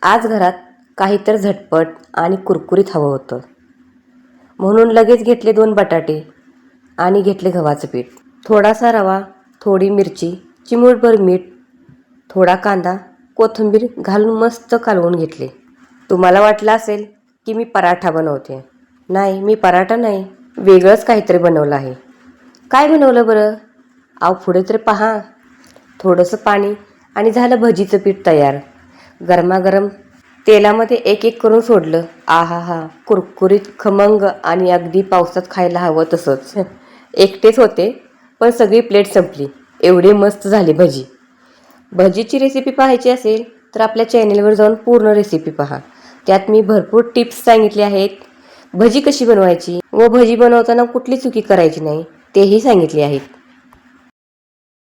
आज घरात काहीतरी झटपट आणि कुरकुरीत हवं होतं, म्हणून लगेच घेतले 2 बटाटे आणि घेतले गव्हाचं पीठ, थोडासा रवा, थोडी मिरची, चिमूटभर मीठ, थोडा कांदा, कोथिंबीर घालून मस्त कालवून घेतले. तुम्हाला वाटलं असेल की मी पराठा बनवते. नाही, मी पराठा नाही, वेगळंच काहीतरी बनवलं आहे. काय बनवलं बरं? अहो पुढे तर पहा. थोडंसं पाणी आणि झालं भजीचं पीठ तयार. गरमागरम तेलामध्ये एक एक करून सोडलं. आहा हा, कुरकुरीत, खमंग आणि अगदी पावसात खायला हवं तसंच. एकटेच होते, पण सगळी प्लेट संपली. एवढी मस्त झाली भजी. भजीची रेसिपी पाहायची असेल तर आपल्या चॅनेलवर जाऊन पूर्ण रेसिपी पहा. त्यात मी भरपूर टिप्स सांगितले आहेत. भजी कशी बनवायची व भजी बनवताना कुठली चुकी करायची नाही तेही सांगितले आहेत.